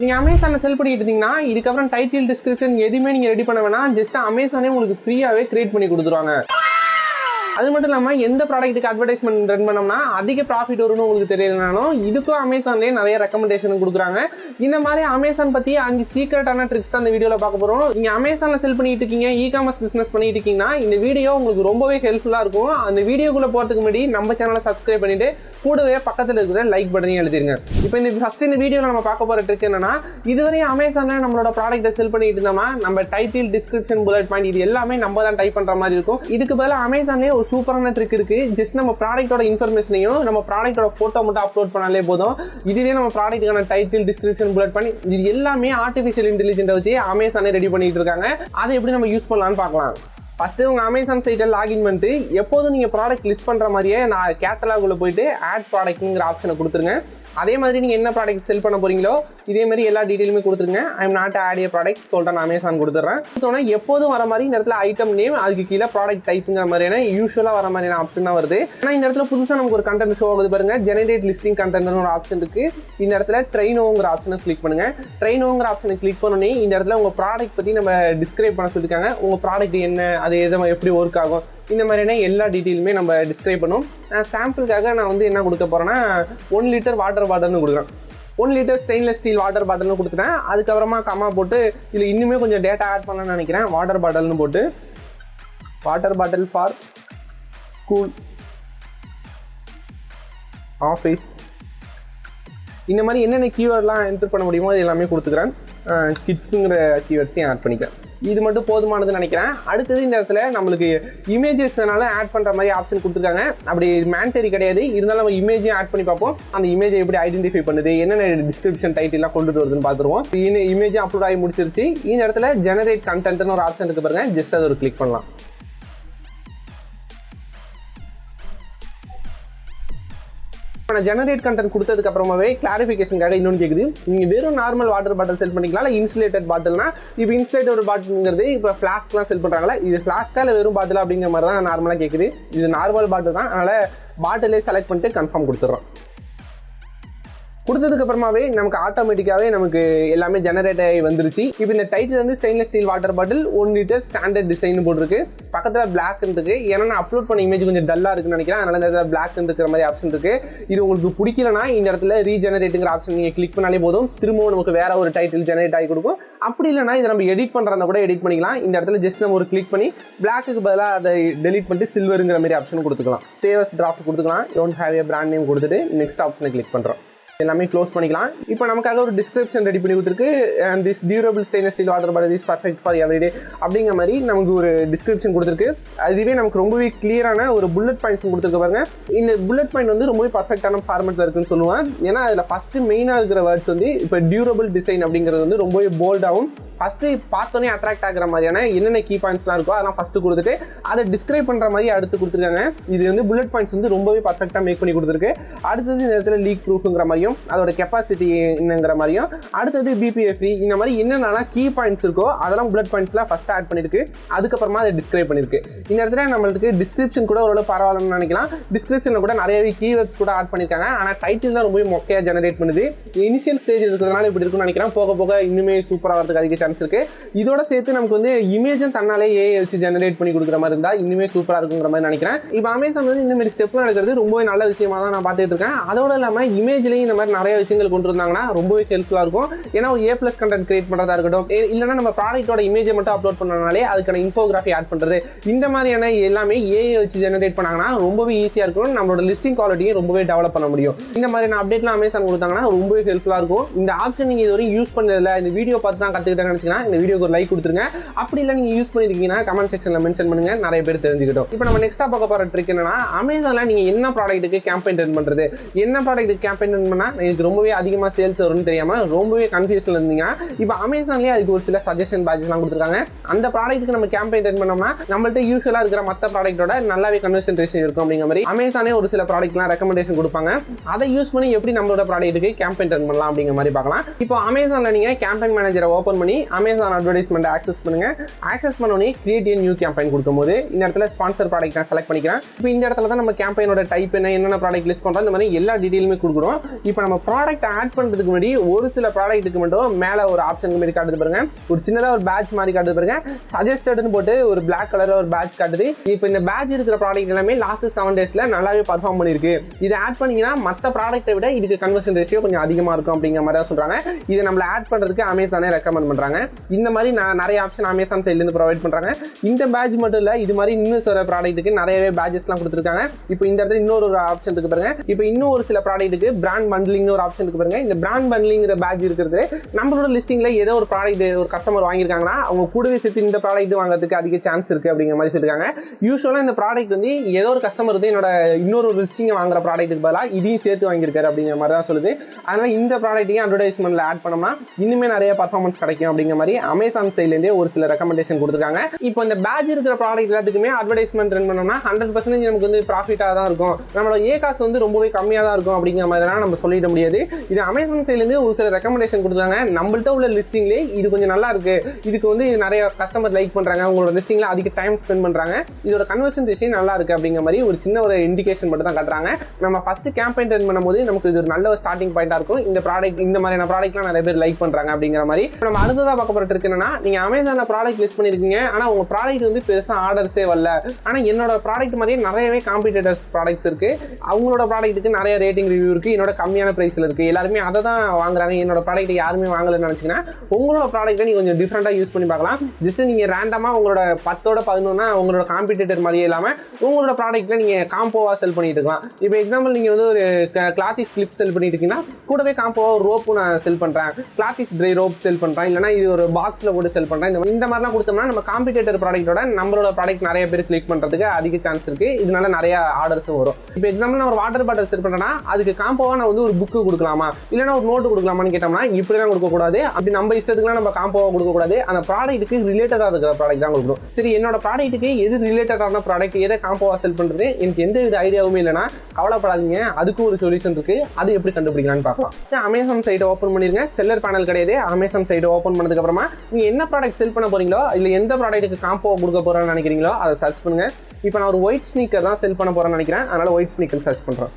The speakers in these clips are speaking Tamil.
நீங்க அமேசான்ல செல் பண்ணிட்டு இருந்தீங்கன்னா இதுக்கப்புறம் டைட்டில் டிஸ்கிரிப்ஷன் எதுவுமே நீங்க ரெடி பண்ண வேணாம். ஜஸ்ட் அமேசானே உங்களுக்கு ஃப்ரீயாவே கிரியேட் பண்ணி கொடுத்துருவாங்க. அது மட்டும் இல்லாமல் எந்த ப்ராடக்ட்டுக்கு அட்வர்டைஸ்மெண்ட் ரன் பண்ணோம்னா அதிக ப்ராஃபிட் வரும்னு உங்களுக்கு தெரியலனாலும் இதுக்கும் அமேசான்லேயே நிறைய ரெக்கமெண்டேஷன் கொடுக்குறாங்க. இந்த மாதிரி அமேசான் பற்றி 5 சீக்ரெட்டான ட்ரிக்ஸ் தான் இந்த வீடியோவில் பார்க்க போகிறோம். நீங்கள் அமேசானில் செல் பண்ணிட்டு இருக்கீங்க, இகாமர்ஸ் பிஸ்னஸ் பண்ணிட்டு இருக்கீங்கன்னா இந்த வீடியோ உங்களுக்கு ரொம்பவே ஹெல்ப்ஃபுல்லாக இருக்கும். அந்த வீடியோக்குள்ளே போகிறதுக்கு முன்னாடி நம்ம சேனலை சப்ஸ்கிரைப் பண்ணிவிட்டு கூடவே பக்கத்தில் இருக்கிற லைக் பட்டனையும் எழுதிருங்க. இப்போ இந்த வீடியோவில் நம்ம பார்க்க போகிற ட்ரிக் என்னன்னா, இதுவரையும் அமேசானில் நம்மளோட ப்ராடக்ட்டை செல் பண்ணிட்டு இருந்தோம்னா நம்ம டைட்டில், டிஸ்கிரிப்ஷன், புல்லட் பாயிண்ட் இது எல்லாமே நம்ம தான் டைப் பண்ணுற மாதிரி இருக்கும். இதுக்கு பதிலாக அமேசான்லேயே ஒரு சூப்பரான ட்ரிக் இருக்கு. ஜஸ்ட் நம்ம ப்ராடக்ட்டோட இன்ஃபர்மேஷனையும் நம்ம ப்ராடக்ட்டோட போட்டோ மட்டும் அப்லோட் பண்ணாலே போதும். இதுவே நம்ம ப்ராடக்ட்டுக்கான டைட்டில், டிஸ்கிரிப்ஷன், புல்லட் பாயிண்ட் இது எல்லாமே ஆர்டிஃபிஷியல் இன்டெலிஜென்ஸை வச்சு அமேசானே ரெடி பண்ணிட்டு இருக்காங்க. அதை எப்படி நம்ம யூஸ் பண்ணலாம்னு பார்க்கலாம். ஃபஸ்ட்டு உங்கள் அமேசான் சைட்டில் லாகின் பண்ணிட்டு எப்போதும் நீங்கள் ப்ராடக்ட் லிஸ்ட் பண்ணுற மாதிரியே நான் கேட்டலாகுள்ள போயிட்டு ஆட் ப்ராடக்ட்டுங்கிற ஆப்ஷனை கொடுத்துருங்க. அதே மாதிரி நீங்கள் என்ன ப்ராடக்ட் செல் பண்ண போகிறீங்களோ இதே மாதிரி எல்லா டீட்டெயிலுமே கொடுத்துருங்க. I am not ad a product சொல்லிட்டு நான் அமேசான் கொடுத்துட்றேன். கொடுத்தோன்னா எப்போதும் வர மாதிரி இந்த இடத்துல ஐட்டம் நேம், அதுக்கு கீழே ப்ராடக்ட் டைப்புங்கிற மாதிரியான யூஸ்வலாக வர மாதிரியான ஆப்ஷன் தான் வருது. ஆனால் இந்த இடத்துல புதுசாக நமக்கு ஒரு கண்டென்ட் ஷோ ஆகுது பாருங்க. ஜெனரேட் லிஸ்டிங் கண்டென்ட்னு ஒரு ஆப்ஷன் இருக்குது. இந்த இடத்துல ட்ரெயினோங்கிற ஆப்ஷனை கிளிக் பண்ணுங்கள். ட்ரெயினோங்கிற ஆப்ஷனை கிளிக் பண்ணோன்னே இந்த இடத்துல உங்கள் ப்ராடக்ட் பற்றி நம்ம டிஸ்கிரைப் பண்ண சொல்லியிருக்காங்க. உங்கள் ப்ராடக்ட் என்ன, அது எப்படி ஒர்க் ஆகும், இந்த மாதிரியான எல்லா டீட்டெயிலுமே நம்ம டிஸ்கிரைப் பண்ணும். சாம்பிளுக்காக நான் வந்து என்ன கொடுக்க போகிறேன்னா 1 லிட்டர் வாட்டர் பாட்டில்னு கொடுக்குறேன். 1 லிட்டர் ஸ்டெயின்லெஸ் ஸ்டீல் வாட்டர் பாட்டில்னு கொடுத்துட்டேன். அதுக்கப்புறமா கம்மா போட்டு இதில் இன்னுமே கொஞ்சம் டேட்டா ஆட் பண்ணலாம்னு நினைக்கிறேன். வாட்டர் பாட்டில்னு போட்டு water bottle for school, office, இந்த மாதிரி என்னென்ன கீவேர்ட்லாம் என்டர் பண்ண முடியுமோ அது எல்லாமே கொடுத்துக்கிறேன். கிட்ஸுங்கிற கீவேர்ட்ஸையும் ஆட் பண்ணிக்கிறேன். இது மட்டும் போதுமானதுன்னு நினைக்கிறேன். அடுத்தது இந்த இடத்துல நம்மளுக்கு இமேஜஸ்னால ஆட் பண்ணுற மாதிரி ஆப்ஷன் கொடுத்துருக்காங்க. அப்படி மேண்டரி கிடையாது, இருந்தாலும் நம்ம இமேஜையும் ஆட் பண்ணி பார்ப்போம். அந்த இமேஜை எப்படி ஐடென்டிஃபை பண்ணுது, என்னென்ன டிஸ்கிரிப்ஷன் டைட்டிலாம் கொண்டுட்டு வருதுன்னு பார்த்துருவோம். இமேஜும் அப்லோட் ஆகி முடிச்சிருச்சு. இந்த இடத்துல ஜெனரேட் கண்டென்ட்னு ஒரு ஆப்ஷன் இருக்கு பாருங்க. ஜஸ்ட் அதை ஒரு கிளிக் பண்ணலாம். நான் ஜெனரேட் கண்டென்ட் கொடுத்ததுக்கு அப்புறமாவே கிளாரிஃபிகேஷனுக்காக இன்னொன்று கேட்குது. நீங்கள் வெறும் நார்மல் வாட்டர் பாட்டில் செல் பண்ணிக்கலாம், இல்லை இன்சுலேட்டட் பாட்டில்னா இப்போ இன்சுலேட்டட் பாட்டில்ங்கிறது இப்போ ஃப்ளாஸ்க்லாம் செல் பண்ணுறாங்களா, இது ஃப்ளாஸ்க்கா இல்லை வெறும் பாட்டில் அப்படிங்கிற மாதிரி தான் நார்மலாக கேட்குது. இது நார்மல் பாட்டில் தான், அதனால் பாட்டிலே செலக்ட் பண்ணிட்டு கன்ஃபார்ம் கொடுத்துட்றோம். கொடுத்ததுக்கு அப்புறமாவே நமக்கு ஆட்டோமேட்டிக்காகவே நமக்கு எல்லாமே ஜெனரேட் ஆகி வந்துருச்சு. இப்போ இந்த டைட்டில் வந்து stainless steel water bottle 1 litre standard design போட்டிருக்கு. பக்கத்தில் பிளாக் இருக்கு. ஏன்னா நான் அப்லோட் பண்ண இமேஜ் கொஞ்சம் டல்லாக இருக்குன்னு நினைக்கிறேன், அதனால இந்த இடத்துல பிளாக் இருக்கிற மாதிரி ஆப்ஷன் இருக்கு. இது உங்களுக்கு பிடிக்கலனா இந்த இடத்துல ரீஜெனரேட்டுங்கிற ஆப்ஷன் நீங்கள் கிளிக் பண்ணாலே போதும். திரும்பவும் நமக்கு வேற ஒரு டைட்டில் ஜெனரேட் ஆகி கொடுக்கும். அப்படி இல்லைனா இதை நம்ம எடிட் பண்ணுறதா கூட எடிட் பண்ணிக்கலாம். இந்த இடத்துல ஜஸ்ட் நம்ம ஒரு கிளிக் பண்ணி பிளாக்கு பதிலாக அதை டெலிட் பண்ணிட்டு சில்வருங்கிற மாதிரி ஆப்ஷன் கொடுத்துக்கலாம். சேவஸ் டிராஃப்ட் கொடுத்துக்கலாம். Don't have A brand name கொடுத்துட்டு நெக்ஸ்ட் ஆப்ஷனை கிளிக் பண்ணுறோம். எல்லாமே க்ளோஸ் பண்ணிக்கலாம். இப்போ நமக்காக ஒரு டிஸ்கிரிப்ஷன் ரெடி பண்ணி கொடுத்துருக்கு. This durable stainless steel water bottle is perfect for everyday அப்படிங்கிற மாதிரி நமக்கு ஒரு டிஸ்கிரிப்ஷன் கொடுத்துருக்கு. அதுவே நமக்கு ரொம்பவே கிளியரான ஒரு புல்லட் பாயிண்ட்ஸ் கொடுத்துருக்கு பாருங்க. இந்த புல்லட் பாயிண்ட் வந்து ரொம்பவே பர்ஃபெக்டான ஃபார்மெட்டில் இருக்குன்னு சொல்லுவேன். ஏன்னா அதில் ஃபஸ்ட்டு மெயினாக இருக்கிற வேர்ட்ஸ் வந்து இப்போ டியூரபிள் டிசைன் அப்படிங்கிறது வந்து ரொம்பவே போல்டாகவும் ஃபஸ்ட்டு பார்த்தோன்னே அட்ராக்ட் ஆகிற மாதிரியான என்னென்ன கீ பாயிண்ட்ஸ்லாம் இருக்கோ அதெல்லாம் ஃபஸ்ட்டு கொடுத்துட்டு அதை டிஸ்கிரைப் பண்ணுற மாதிரி அடுத்து கொடுத்துருக்காங்க. இது வந்து புல்லட் பாயிண்ட்ஸ் வந்து ரொம்பவே பர்ஃபெக்டாக மேக் பண்ணி கொடுத்துருக்கு. அடுத்தது இந்த இடத்துல லீக் ப்ரூஃப்ங்கிற மாதிரியும் அதோட கெப்பாசிட்டி என்னங்கிற மாதிரியும், அடுத்தது பிபிஎஃப்இ, இந்த மாதிரி என்னென்ன கீ பாயிண்ட்ஸ் இருக்கோ அதெல்லாம் புல்லட் பாயிண்ட்ஸ்லாம் ஃபஸ்ட்டு ஆட் பண்ணியிருக்கு. அதுக்கப்புறமா அதை டிஸ்கிரைப் பண்ணியிருக்கு. இந்த இடத்துல நம்மளுக்கு டிஸ்கிரிப்ஷன் கூட ஓரளவு பரவாயில்லன்னு நினைக்கலாம். டிஸ்கிரிப்ஷனில் கூட நிறையவே கீவேர்ட்ஸ் கூட ஆட் பண்ணியிருக்காங்க. ஆனால் டைட்டில் தான் ரொம்பவே மொக்கையாக ஜெனரேட் பண்ணுது. இனிஷியல் ஸ்டேஜ் இருக்கிறதுனால இப்படி இருக்குன்னு நினைக்கிறேன். போக போக இன்னுமே சூப்பராக வரதுக்கு அதிக சான்ஸ் இருக்கு. இதோட சேர்த்து நமக்கு வந்து இமேஜும் தன்னாலே ஏஐ வச்சு ஜெனரேட் பண்ணி கொடுக்குற மாதிரி இருந்தால் இன்னுமே சூப்பராக இருக்குங்கிற மாதிரி நினைக்கிறேன். இப்போ அமேசான் வந்து இந்த மாதிரி ஸ்டெப்லாம் நடக்கிறது ரொம்பவே நல்ல விஷயமா தான் நான் பார்த்துட்டு இருக்கேன். அதோட இல்லாமல் இமேஜ்லேயும் இந்த மாதிரி நிறைய விஷயங்கள் கொண்டு வந்தாங்கன்னா ரொம்பவே ஹெல்ப்ஃபுல்லாக இருக்கும். ஏன்னா ஒரு A+ கண்டென்ட் கிரியேட் பண்ணுறதா இருக்கட்டும், இல்லைனா நம்ம ப்ராடக்ட்டோட இமேஜை மட்டும் அப்லோட் பண்ணனாலே அதுக்கான இன்ஃபோகிராஃபி ஆட் பண்ணுறது, இந்த மாதிரியான எல்லாமே ஏஐ வச்சு ஜெனரேட் பண்ணாங்கன்னா ரொம்பவே ஈஸியாக இருக்கும். நம்மளோட லிஸ்டிங் குவாலிட்டியை ரொம்பவே டெவலப் பண்ண முடியும். இந்த மாதிரியான அப்டேட்லாம் அமேசான் கொடுத்தாங்கன்னா ரொம்பவே ஹெல்ப்ஃபுல்லாக இருக்கும். இந்த ஆப்ஷன் நீங்கள் இதுவரையும் யூஸ் பண்ணதில்லை, இந்த வீடியோ பார்த்து தான் கற்றுக்கிட்டேன்னு நினச்சிங்கன்னா இந்த வீடியோக்கு ஒரு லைக் கொடுத்துருங்க. அப்படி இல்லை நீங்கள் யூஸ் பண்ணியிருக்கீங்கன்னா கமெண்ட் செக்ஷனில் மென்ஷன் பண்ணுங்க, நிறைய பேர் தெரிஞ்சுக்கிட்டோம். இப்போ நம்ம நெக்ஸ்ட்டாக பார்க்க போகிற ட்ரிக் என்னன்னா, அமேசானில் நீங்கள் என்ன ப்ராடக்ட்டுக்கு கேம்பெயின் ரன் பண்ணுறது, என்ன ப்ராடக்ட்டுக்கு கேம்பெயின் ரன் பண்ணால் எனக்கு ரொம்பவே அதிகமாக சேல்ஸ் வரும்னு தெரியாமல் ரொம்பவே கன்ஃபியூஷனில் இருந்தீங்க. இப்போ அமேசான்லேயே அதுக்கு ஒரு சில சஜஷன் பேட்ச்லாம் கொடுத்துருக்காங்க. அந்த ப்ராடக்ட்டுக்கு நம்ம கேம்பெயின் ரன் பண்ணோம்னா நம்மள்ட்ட யூஸ்வலாக இருக்கிற மற்ற ப்ராடக்ட்டோட நல்லாவே கன்வர்ஷன் ரேஷன் இருக்கும் அப்படிங்கிற மாதிரி அமேசானே ஒரு சில ப்ராடக்ட்லாம் ரெக்கமெண்டேஷன் கொடுப்பாங்க. அதை யூஸ் பண்ணி எப்படி நம்மளோட ப்ராடக்ட்டுக்கு கேம்பெயின் ரன் பண்ணலாம் அப்படிங்கிற மாதிரி பார்க்கலாம். இப்போ அமேசானில் நீங்கள் கேம்பெயின் மேனேஜரை ஓப்பன் பண்ணி அமேசான் அட்வர்டைஸ்மெண்ட் ஆக்சஸ் பண்ணுங்க. ஆக்சஸ் பண்ணோடனே கிரியேட் நியூ கேம்பெயின் கொடுக்கும்போது இந்த இடத்துல ஸ்பான்சர் ப்ராடக்ட் நான் செலக்ட் பண்ணிக்கிறேன். இப்போ இந்த இடத்துல தான் நம்ம கேம்பெயினோட டைப் என்னென்ன ப்ராடக்ட் லிஸ்ட் பண்ணுறோம், இந்த மாதிரி எல்லா டீட்டெயிலுமே கொடுக்குறோம். இப்போ நம்ம ப்ராடக்ட் ஆட் பண்ணுறதுக்கு முன்னாடி ஒரு சில ப்ராடக்ட்டுக்கு மட்டும் மேலே ஒரு ஆப்ஷன் மாதிரி காட்டுது பாருங்க, ஒரு சின்னதாக ஒரு பேட்ச் மாதிரி காட்டுது பாருங்க, சஜஸ்டட்னு போட்டு ஒரு பிளாக் கலர் ஒரு பேட்ச் காட்டுது. இப்போ இந்த பேட்ச் இருக்கிற ப்ராடக்ட் எல்லாமே லாஸ்ட் 7 டேஸ்ல நல்லாவே பர்ஃபார்ம் பண்ணிருக்கு. இதை ஆட் பண்ணீங்கன்னா மற்ற ப்ராடக்ட்டை விட இதுக்கு கன்வர்ஷன் ரேஷியோ கொஞ்சம் அதிகமாக இருக்கும் அப்படிங்கிற மாதிரி தான் சொல்றாங்க. இதை நம்மள ஆட் பண்ணுறதுக்கு அமேசானே ரெக்கமெண்ட் பண்ணுறாங்க. இந்த மாதிரி நிறைய ஆப்ஷன் அமேசான் சைட்லேருந்து ப்ரொவைட் பண்ணுறாங்க. இந்த பேட்ச் மட்டும் இல்லை, இது மாதிரி இன்னும் சில ப்ராடக்ட்டுக்கு நிறையவே பேட்சஸ்லாம் கொடுத்துருக்காங்க. இப்போ இந்த இடத்துல இன்னொரு ஆப்ஷன் இருக்கு பாருங்க. இப்போ இன்னும் ஒரு சில ப்ராடக்ட்டுக்கு பிராண்ட் பண்ட்லிங்னு ஒரு ஆப்ஷன் இருக்கு பாருங்க. இந்த பிராண்ட் பண்ட்லிங்கிற பேட்ச் இருக்கிறது நம்மளோட லிஸ்டிங்ல ஏதோ ஒரு ப்ராடக்ட் ஒரு கஸ்டமர் வாங்கியிருக்காங்கன்னா அவங்க கூடவே சேர்த்து இந்த ப்ராடக்ட் வாங்குறதுக்கு அதிக சான்ஸ் இருக்கு அப்படிங்கிற மாதிரி சொல்லிருக்காங்க. யூஸ்வலா இந்த ப்ராடக்ட் வந்து ஏதோ ஒரு கஸ்டமர் வந்து என்னோட இன்னொரு லிஸ்டிங் வாங்குற ப்ராடக்ட்டுக்கு பதிலாக இதையும் சேர்த்து வாங்கியிருக்காரு அப்படிங்கிற மாதிரி தான் சொல்லுது. அதனால இந்த ப்ராடக்ட்டையும் அட்வர்டைஸ்மெண்ட்ல ஆட் பண்ணோம்னா இன்னுமே நிறைய பர்ஃபார்மன்ஸ் கிடைக்கும் அப்படிங்கிற மாதிரி அமேசான் சைட்லேருந்தே ஒரு சில ரெக்கமெண்டேஷன் கொடுத்துருக்காங்க. இப்போ இந்த பேட்ச் இருக்கிற ப்ராடக்ட் எல்லாத்துக்குமே அட்வர்டைஸ்மெண்ட் ரன் பண்ணோம்னா 100% நமக்கு வந்து ப்ராஃபிட்டாக தான் இருக்கும். நம்மளோட ஏ காசு வந்து ரொம்பவே கம்மியாக தான் இருக்கும் அப்படிங்கிற மாதிரிலாம் நம்ம சொல்லிட முடியாது. இது அமேசான் சைட்லேருந்து ஒரு சில ரெக்கமெண்டேஷன் கொடுத்துருக்காங்க. நம்மள்ட்ட உள்ள லிஸ்டிங்லேயே இது கொஞ்சம் நல்லா இருக்கு, இதுக்கு வந்து நிறைய கஸ்டமர் லைக் பண்றாங்க, உங்களோட லிஸ்டிங்ல அதிக டைம் ஸ்பெண்ட் பண்றாங்க, இதோட கன்வர்ஷன் ரேஷியோ நல்லா இருக்கு அப்படிங்கிற மாதிரி ஒரு சின்ன ஒரு இண்டிகேஷன் மட்டும் தான் காட்டுறாங்க. நம்ம ஃபர்ஸ்ட் கேம்பெயின் ரன் பண்ணும்போது நமக்கு இது ஒரு நல்ல ஒரு ஸ்டார்டிங் பாயிண்டா இருக்கும். இந்த ப்ராடக்ட் இந்த மாதிரியான ப்ராடக்ட்லாம் நிறைய பேர் லைக் பண்றாங்க அப்படிங்கிற மாதிரி. நம்ம அடுத்ததாக பார்க்கப்பட்டு இருக்குன்னா, நீங்க அமேசான்ல ப்ராடக்ட் லிஸ்ட் பண்ணிருக்கீங்க, ஆனா உங்க ப்ராடக்ட் வந்து பெருசா ஆர்டர்ஸே வரல, ஆனா என்னோட ப்ராடக்ட் மாதிரியே நிறையவே காம்படிட்டர்ஸ் ப்ராடக்ட்ஸ் இருக்கு, அவங்களோட ப்ராடக்ட்டுக்கு நிறைய ரேட்டிங் ரிவ்யூ இருக்கு, என்னோட கம்மியான பிரைஸ்ல இருக்கு, எல்லாருமே அதை தான் வாங்குறாங்க, என்னோட ப்ராடக்ட் யாருமே வாங்கலன்னு நினைச்சீங்கன்னா உங்களோட ப்ராடக்ட்டை நீங்க கொஞ்சம் டிஃப்ரெண்டா யூஸ் பண்ணி பார்க்கலாம். ஜஸ்ட் நீங்க ரேண்டமா உங்களோட 10ஓட 11 உங்களோட காம்படிட்டர் மாதிரியே இல்லாம உங்களோட ப்ராடக்ட்ல நீங்க காம்போவா செல் பண்ணிட்டு இருக்கலாம். இப்போ எக்ஸாம்பிள் நீங்க வந்து ஒரு கிளாத்திஸ் கிளிப் செல் பண்ணிட்டு இருக்கீங்கன்னா கூடவே காம்போவா ஒரு ரோப்பு நான் செல் பண்றேன், கிளாத்திஸ் ட்ரை ரோப் செல் பண்றேன், இல்லைன்னா இது ஒரு பாக்ஸ்ல போட்டு செல் பண்றேன், இந்த மாதிரிலாம் கொடுத்தோம்னா நம்ம காம்படிட்டர் ப்ராடக்ட்டோட நம்மளோட ப்ராடக்ட் நிறைய பேர் கிளிக் பண்றதுக்கு அதிக சான்ஸ் இருக்கு. இதனால நிறைய ஆர்டர்ஸும் வரும். இப்போ எக்ஸாம்பிள் நான் ஒரு வாட்டர் பாட்டில் செல் பண்றேன்னா அதுக்கு காம்போவா நான் வந்து ஒரு புக்கு கொடுக்கலாமா இல்லைன்னா ஒரு நோட்டு கொடுக்கலாமான்னு கேட்டோம்னா இப்படிதான் கொடுக்க கூடாது. அப்படி நம்ம இஷ்டத்துக்குலாம் நம்ம காம்போவா கொடுக்க கூடாது. அந்த ப்ராடக்ட்டுக்கு ரிலேட்டடா இருக்கிற ப்ராடக்ட் தான் கொடுக்கணும். சரி, என்னோட ப்ராடக்ட்டுக்கு எது ரிலேட்டடான ப்ராடக்ட் எதை காம்போவா செல் பண்றது எனக்கு எந்த வித ஐடியாவுமே இல்லைன்னா கவலைப்படாதீங்க, அதுக்கு ஒரு சொல்யூஷன் இருக்கு. அது எப்படி கண்டுபிடிக்கலாம்னு பார்க்கலாம். அமேசான் சைட்டை ஓப்பன் பண்ணிருங்க. செல்லர் பேனல் கிடையாது. அமேசான் சைட்டை ஓப்பன் பண்ணதுக்கு அப்புறமா நீங்க என்ன ப்ராடக்ட் செல் பண்ண போறீங்களோ இல்ல எந்த ப்ராடக்ட்டுக்கு காம்போவா கொடுக்க போறோம்னு நினைக்கிறீங்களோ அதை சர்ச் பண்ணுங்க. இப்போ நான் ஒரு ஒயிட் ஸ்னீக்கர் தான் செல் பண்ண போறேன்னு நினைக்கிறேன், அதனால ஒயிட் ஸ்னீக்கர் சர்ச் பண்றேன்.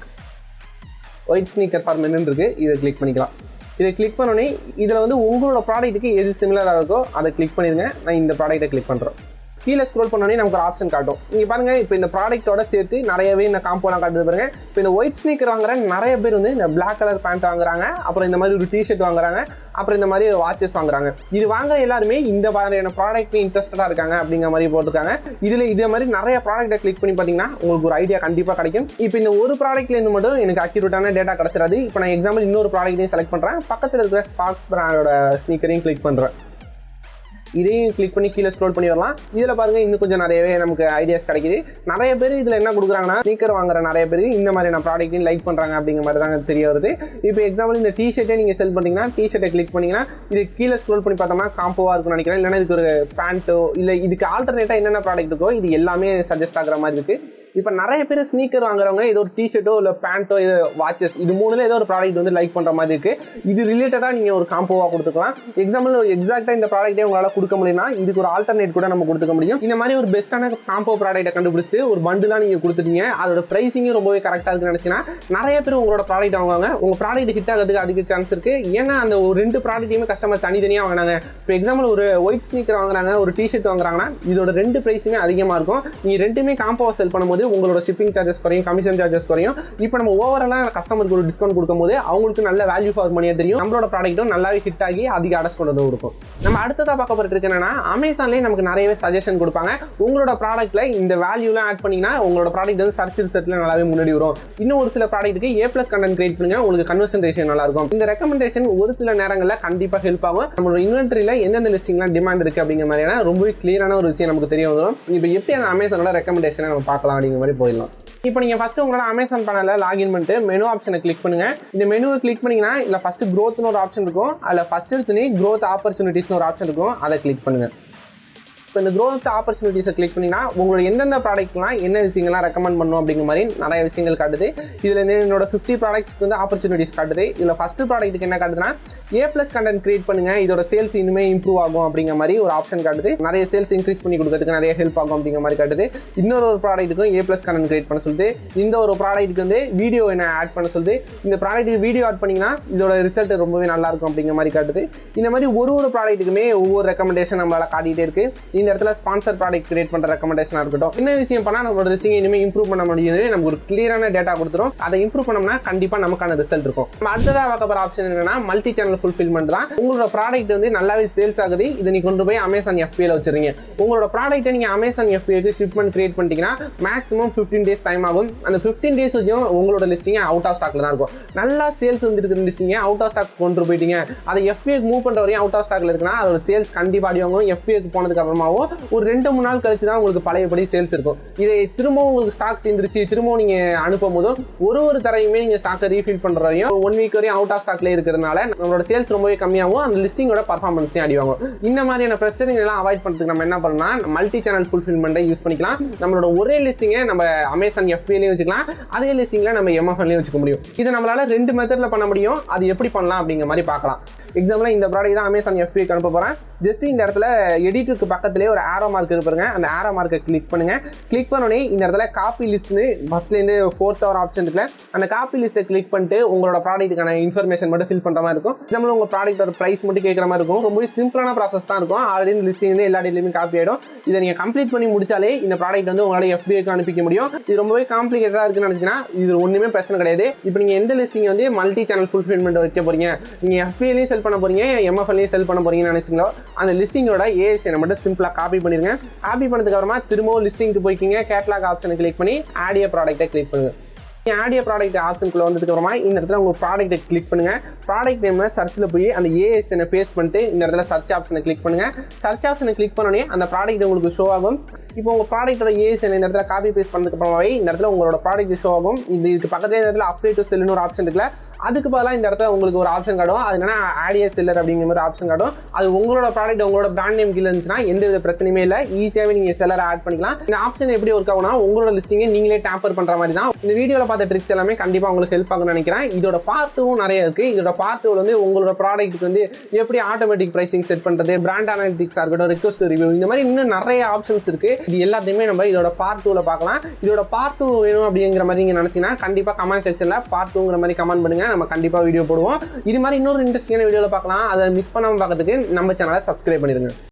ஒயிட் ஸ்னீக்கர் ஃபார் மென் இருக்கு, இதை கிளிக் பண்ணிக்கலாம். இதை கிளிக் பண்ணோடனே இதில் வந்து உங்களோட ப்ராடக்ட்டுக்கு எது சிமிலராக இருக்கோ அதை கிளிக் பண்ணிடுங்க. நான் இந்த ப்ராடக்ட்டை கிளிக் பண்ணுறேன். கீழே ஸ்க்ரோல் பண்ணோடனே நமக்கு ஒரு ஆப்ஷன் காட்டும். நீங்கள் பாருங்கள், இப்போ இந்த ப்ராடக்ட்டோட சேர்த்து நிறையவே இந்த காம்போலாம் காட்டுது பாருங்க. இப்போ இந்த ஒயிட் ஸ்னீக்கர் வாங்குற நிறைய பேர் வந்து இந்த பிளாக் கலர் பேண்ட் வாங்குறாங்க, அப்புறம் இந்த மாதிரி ஒரு டிஷர்ட் வாங்குறாங்க, அப்புறம் இந்த மாதிரி வாட்சஸ் வாங்குறாங்க. இது வாங்குற எல்லாருமே இந்த மாதிரியான ப்ராடக்ட் இன்ட்ரெஸ்டடாக இருக்காங்க அப்படிங்கிற மாதிரி போட்டிருக்காங்க. இதில் இதே மாதிரி நிறைய ப்ராடக்ட்டை கிளிக் பண்ணி பார்த்தீங்கன்னா உங்களுக்கு ஒரு ஐடியா கண்டிப்பாக கிடைக்கும். இப்போ இந்த ஒரு ப்ராடக்ட்லேருந்து மட்டும் எனக்கு அக்யூரேட்டான டேட்டா கிடைச்சிடாது. இப்போ நான் எக்ஸாம்பிள் இன்னொரு ப்ராடக்ட்டையும் செலக்ட் பண்ணுறேன். பக்கத்தில் இருக்கிற ஸ்பார்க்ஸ் பிராண்டோட ஸ்னீக்கரையும் கிளிக் பண்ணுறேன். இதையும் கிளிக் பண்ணி கீழே ஸ்க்ரோல் பண்ணி வரலாம். இதில் பாருங்க இன்னும் கொஞ்சம் நிறையவே நமக்கு ஐடியாஸ் கிடைக்குது. நிறைய பேர் இதில் என்ன கொடுக்குறாங்கன்னா ஸ்னீக்கர் வாங்குற நிறைய பேர் இந்த மாதிரியான ப்ராடக்ட்டையும் லைக் பண்ணுறாங்க அப்படிங்கிற மாதிரி தான் தெரிய வருது. இப்போ எக்ஸாம்பிள் இந்த டிஷர்ட்டே நீங்கள் செல் பண்ணிங்கன்னா டிஷர்ட்டை கிளிக் பண்ணிங்கன்னா இது கீழே ஸ்க்ரோல் பண்ணி பார்த்தோம்னா காம்போவாக இருக்குன்னு நினைக்கிறேன். இல்லைன்னா இதுக்கு ஒரு பேண்ட்டோ இல்லை இதுக்கு ஆல்டர்னேட்டாக என்னென்ன ப்ராடக்ட் இருக்கோ இது எல்லாமே சஜஸ்ட் ஆகிற மாதிரி இருக்குது. இப்போ நிறைய பேர் ஸ்னீக்கர் வாங்குறவங்க ஏதோ ஒரு டிஷர்ட்டோ இல்லை பேண்ட்டோ இது வாட்சஸ் இது மூணுல ஏதோ ஒரு ப்ராடக்ட் வந்து லைக் பண்ணுற மாதிரி இருக்குது. இது ரிலேட்டடாக நீங்கள் ஒரு காம்போவாக கொடுத்துக்கலாம். எக்ஸாம்பிள் எக்ஸாக்டாக இந்த ப்ராடக்ட்டே உங்களால் கொடுக்க முடியும்னா இதுக்கு ஒரு ஆல்டர்னேட் கூட நம்ம கொடுத்துக்க முடியும். இந்த மாதிரி ஒரு பெஸ்ட்டான காம்போ ப்ராடக்ட்டை கண்டுபிடிச்சிட்டு ஒரு பண்டிலா நீங்க கொடுத்துட்டீங்க, அதோட பிரைசிங்கும் ரொம்பவே கரெக்டா இருக்குன்னு நினைச்சீங்கன்னா நிறைய பேர் உங்களோட ப்ராடக்ட் வாங்குவாங்க. உங்க ப்ராடக்ட் ஹிட் ஆகிறதுக்கு அதிக சான்ஸ் இருக்கு. ஏன்னா அந்த ஒரு 2 ப்ராடக்ட்டையுமே கஸ்டமர் தனித்தனியாக வாங்கினாங்க. இப்போ எக்ஸாம்பிள் ஒரு ஒயிட் ஸ்னீக்கர் வாங்குறாங்க, ஒரு டிஷர்ட் வாங்குறாங்கன்னா இதோட 2 பிரைஸுமே அதிகமாக இருக்கும். நீங்க ரெண்டுமே காம்போவா செல் பண்ணும்போது உங்களோட ஷிப்பிங் சார்ஜஸ் குறையும், கமிஷன் சார்ஜஸ் குறையும். இப்போ நம்ம ஓவராலாக கஸ்டமருக்கு ஒரு டிஸ்கவுண்ட் கொடுக்கும்போது அவங்களுக்கு நல்ல வேல்யூ ஃபார் மணியாக தெரியும். நம்மளோட ப்ராடக்ட்டும் நல்லாவே ஹிட் ஆகி அதிக ஆர்டர்ஸ் கொண்டு வந்து கொடுக்கும். நம்ம அடுத்ததாக பார்க்கப்பட்டு இருக்கு என்னன்னா அமேசான்லேயே நமக்கு நிறையவே சஜஷன் கொடுப்பாங்க. உங்களோட ப்ராடக்ட்ல இந்த வேல்யூலாம் ஆட் பண்ணீங்கன்னா உங்களோட ப்ராடக்ட் வந்து சர்ச் ரிசல்ட்ல நல்லாவே முன்னாடி வரும். இன்னும் ஒரு சில ப்ராடக்ட்டுக்கு A+ கண்டென்ட் கிரியேட் பண்ணுங்க, உங்களுக்கு கன்வர்ஷன் ரேஷியோ நல்லா இருக்கும். இந்த ரெக்கமெண்டேஷன் ஒரு சில நேரங்களில் கண்டிப்பாக ஹெல்ப் ஆகும். நம்மளோட இன்வென்டரியில் எந்தெந்த லிஸ்டிங்லாம் டிமாண்ட் இருக்கு அப்படிங்கிற மாதிரியான ரொம்பவே கிளியரான ஒரு விஷயம் நமக்கு தெரிய வரும். இப்போ எப்படி அந்த அமேசானோட ரெக்கமெண்டேஷனை நம்ம பார்க்கலாம் அப்படிங்கிற மாதிரி போயிடலாம். இப்போ நீங்கள் ஃபஸ்ட்டு உங்களோட அமேசான் பேனலில் லாகின் பண்ணிட்டு மெனு ஆப்ஷனை கிளிக் பண்ணுங்க. இந்த மெனுவை கிளிக் பண்ணிங்கன்னா இல்லை ஃபஸ்ட்டு க்ரோத்னு ஒரு ஆப்ஷன் இருக்கும், அதில் ஃபஸ்ட்டு எடுத்துனே க்ரோத் ஆப்பர்ச்சுனிட்டிஸ்னு ஒரு ஆப்ஷன் இருக்கும், அதை கிளிக் பண்ணுங்க. இப்போ இந்த growth ஆப்பர்ச்சுனிட்டிஸை கிளிக் பண்ணிங்கன்னா உங்களோட எந்தெந்த ப்ராடக்ட்லாம் என்ன விஷயங்கள்லாம் ரெக்கமெண்ட் பண்ணணும் அப்படிங்கிற மாதிரி நிறைய விஷயங்கள் காட்டுது. இதில் என்னோட 50 ப்ராடக்ட்ஸ்க்கு வந்து ஆப்பர்ச்சுனிட்டிஸ் காட்டுது. இதில் ஃபஸ்ட்டு ப்ராடக்ட்டுக்கு என்ன காட்டுதுன்னா A+ கண்டென்ட் கிரியேட் பண்ணுங்க, இதோட சேல்ஸ் இனிமேல் இம்ப்ரூவ் ஆகும் அப்படிங்கிற மாதிரி ஒரு ஆப்ஷன் காட்டுது. நிறைய சேல்ஸ் இன்க்ரீஸ் பண்ணி கொடுக்கறதுக்கு நிறைய ஹெல்ப் ஆகும் அப்படிங்கிற மாதிரி காட்டுது. இன்னொரு ப்ராடக்ட்டுக்கும் A+ கண்டென்ட் கிரியேட் பண்ண சொல்லுது. இந்த ஒரு ப்ராடக்ட்டுக்கு வந்து வீடியோ என்ன ஆட் பண்ண சொல்லுது. இந்த ப்ராடக்ட்டுக்கு வீடியோ ஆட் பண்ணிங்கன்னா இதோட ரிசல்ட் ரொம்பவே நல்லா இருக்கும் அப்படிங்கிற மாதிரி காட்டுது. இந்த மாதிரி ஒரு ப்ராடக்ட்டுக்குமே ஒவ்வொரு ரெக்கமெண்டேஷன் நம்மளால காட்டிகிட்டே இருக்கு. இந்த இடத்துல ஸ்பான்சர் ப்ராடக்ட் கிரியேட் பண்ணுற ரெக்கமெண்டேஷனாக இருக்கட்டும், என்ன விஷயம் பண்ணால் நம்மளோட லிஸ்டிங் இனிமேல் இம்ப்ரூவ் பண்ண முடியுது, நமக்கு ஒரு கிளியரான டேட்டா கொடுத்துரும். அதை இம்ப்ரூவ் பண்ணோம்னா கண்டிப்பாக நமக்கான ரிசல்ட் இருக்கும். நம்ம அடுத்ததாக பார்க்க போகிற ஆப்ஷன் என்னன்னா மல்டி சேனல் ஃபுல்ஃபில்மெண்ட் தான். உங்களோட ப்ராடக்ட் வந்து நல்லாவே சேல்ஸ் ஆகுது, இதை நீ கொண்டு போய் அமேசான் FBAல வச்சிருங்க. உங்களோட ப்ராடக்ட்டை நீங்கள் அமேசான் FBAக்கு ஷிப்மெண்ட் கிரியேட் பண்ணிட்டீங்கன்னா மேக்ஸிமம் 15 days டைம் ஆகும். அந்த 15 days வரைக்கும் உங்களோட லிஸ்டிங் அவுட் ஆஃப் ஸ்டாக்ல தான் இருக்கும். நல்லா சேல்ஸ் வந்துருக்கு லிஸ்டிங் அவுட் ஆஃப் ஸ்டாக் கொண்டு போயிட்டீங்க, அதை FBAக்கு மூவ் பண்ணுற வரையும் அவுட் ஆஃப் ஸ்டாக்ல இருக்குன்னா அதோட சேல்ஸ் கண்டிப்பாக அடி வாங்கும். FBAக்கு போனதுக்கு அப்புறமாவும் ஒரு 2-3 நாள் கழிச்சு தான் உங்களுக்கு பழையபடி சேல்ஸ் இருக்கும். இதை திரும்பவும் உங்களுக்கு ஸ்டாக் தீர்ந்துருச்சு திரும்பவும் நீங்கள் அனுப்பும் போதும் ஒரு தரையுமே நீங்கள் ஸ்டாக்கை ரீஃபில் பண்ணுற வரையும் 1 week வரையும் அவுட் ஆஃப் ஸ்டாக்ல இருக்கிறதுனால நம்மளோட சேல்ஸ் ரொம்பவே கம்மியாகும், அந்த லிஸ்டிங்கோட பர்ஃபார்மன்ஸையும் அடி வாங்கும். இந்த மாதிரியான பிரச்சனைகள் எல்லாம் அவாய்ட் பண்ணுறதுக்கு நம்ம என்ன பண்ணலாம், மல்டி சேனல் ஃபுல்ஃபில்மெண்ட்டை யூஸ் பண்ணிக்கலாம். நம்மளோட ஒரே லிஸ்டிங்கை நம்ம அமேசான் FBAலையும் வச்சுக்கலாம், அதே லிஸ்டிங்கில் நம்ம MFLலையும் வச்சுக்க முடியும். இதை நம்மளால 2 மெத்தடில் பண்ண முடியும். அது எப்படி பண்ணலாம் அப்படிங்கிற மாதிரி பார்க்கலாம். எக்ஸாம்பிளாக இந்த ப்ராடக்ட் தான் அமேசான் FBAக்கு அனுப்ப போகிறேன். ஜஸ்ட் இந்த இடத்துல எடிட்டருக்கு பக்கத்துலேயே ஒரு ஆரோ மார்க் இருப்பாருங்க, அந்த ஆரோ மார்க்கை கிளிக் பண்ணுங்கள். கிளிக் பண்ணோடனே இந்த இடத்துல காப்பி லிஸ்ட்னு ஃபஸ்ட்லேருந்து 4th ஆப்ஷன் இருக்குல்ல, அந்த காப்பி லிஸ்ட்டை கிளிக் பண்ணிட்டு உங்களோட ப்ராடக்ட்டுக்கான இன்ஃபர்மேஷன் மட்டும் ஃபில் பண்ணுற மாதிரி இருக்கும். நம்மளும் உங்கள் ப்ராடக்ட்டோட ப்ரைஸ் மட்டும் கேட்குற மாதிரி இருக்கும். ரொம்ப சிம்பிளான ப்ராசஸ் தான் இருக்கும். ஆல்ரெடி இந்த லிஸ்டிங் வந்து எல்லா டேட்லையுமே காப்பி ஆகிடும். இதை நீங்கள் கம்ப்ளீட் பண்ணி முடிச்சாலே இந்த ப்ராடக்ட் வந்து உங்களால் FBAக்கு அனுப்பிக்க முடியும். இது ரொம்பவே காம்ப்ளிகேட்டடாக இருக்குன்னு நினச்சிங்கன்னா இது ஒன்றுமே பிரச்சனை கிடையாது. இப்போ நீங்கள் எந்த லிஸ்டிங் வந்து மல்டி சேனல் ஃபுல்ஃபில்மெண்ட் வைக்க போகிறீங்க, நீங்கள் FBAலையும் செல் பண்ண போகிறீங்க MFLலையும் செல் பண்ண போகிறீங்கன்னு நினச்சிங்களோ அந்த லிஸ்டிங்கோட ASN மட்டும் சிம்பிளாக காப்பி பண்ணிடுங்க. காப்பி பண்ணதுக்கு அப்புறமா திரும்பவும் லிஸ்டிங்க்கு போய்க்கிங்க, கேட்லாக் ஆப்ஷனை கிளிக் பண்ணி ஆட் ஏ ப்ராடக்ட்டை கிளிக் பண்ணுங்கள். ஆட் ஏ ப்ராடக்ட் ஆப்ஷனுக்குள்ள வந்ததுக்கு அப்புறமா இந்த இடத்துல உங்கள் ப்ராடக்ட்டை கிளிக் பண்ணுங்கள். ப்ராடக்ட் நேம்ல சர்ச்சில் போய் அந்த ASN பேஸ்ட் பண்ணிட்டு இந்த இடத்துல சர்ச் ஆப்ஷனை கிளிக் பண்ணுங்கள். சர்ச் ஆப்ஷனை கிளிக் பண்ணோடனே அந்த ப்ராடக்ட் உங்களுக்கு ஷோ ஆகும். இப்போ உங்கள் ப்ராடக்ட்டோட ASN இந்த இடத்துல காப்பி பேஸ்ட் பண்ணதுக்கு அப்புறமாவே இந்த இடத்துல உங்களோட ப்ராடக்ட் ஷோ ஆகும். இதுக்கு பக்கத்துல இந்த இடத்துல அப்டேட் டு செல்லுன்னு ஒரு ஆப்ஷன் இருக்குல்ல, அதுக்கு பதிலாக இந்த இடத்துல உங்களுக்கு ஒரு ஆப்ஷன் காட்டும். அது என்னன்னா ஆட் ஏ செல்லர் அப்படிங்கிற மாதிரி ஆப்ஷன் காட்டும். அது உங்களோட ப்ராடக்ட் உங்களோட பிராண்ட் நேம் கீழே இருந்துச்சுன்னா எந்த வித பிரச்சனையுமே இல்லை, ஈஸியாகவே நீங்கள் செல்லரை ஆட் பண்ணிக்கலாம். இந்த ஆப்ஷன் எப்படி ஒர்க் ஆகும்னா உங்களோட லிஸ்டிங்கை நீங்களே டேம்பர் பண்ணுற மாதிரி தான். இந்த வீடியோவில் பார்த்த ட்ரிக்ஸ் எல்லாமே கண்டிப்பாக உங்களுக்கு ஹெல்ப் ஆகும்னு நினைக்கிறேன். இதோட பார்ட்டும் நிறைய இருக்குது. இதோட பார்ட் வந்து உங்களோட ப்ராடக்ட்டுக்கு வந்து எப்படி ஆட்டோமேட்டிக் ப்ரைசிங் செட் பண்ணுறது, பிராண்ட் அனாலிட்டிக்ஸாக இருக்கட்டும், ரிக்வஸ்ட் ரிவ்யூ, இந்த மாதிரி இன்னும் நிறைய ஆப்ஷன்ஸ் இருக்குது. இது எல்லாத்தையுமே நம்ம இதோட பார்ட் 2ல பார்க்கலாம். இதோட பார்ட் 2 வேணும் அப்படிங்கிற மாதிரி நீங்கள் நினச்சிங்கன்னா கண்டிப்பாக கமெண்ட் செக்ஷனில் பார்ட் 2ங்கிற மாதிரி கமெண்ட் பண்ணுங்கள், நம்ம கண்டிப்பாக வீடியோ போடுவோம். இது மாதிரி இன்னொரு இன்ட்ரெஸ்டிங்கான வீடியோவில் பார்க்கலாம். அதை மிஸ் பண்ணாமல் பார்க்கறதுக்கு நம்ம சேனலை சப்ஸ்கிரைப் பண்ணிடுங்க.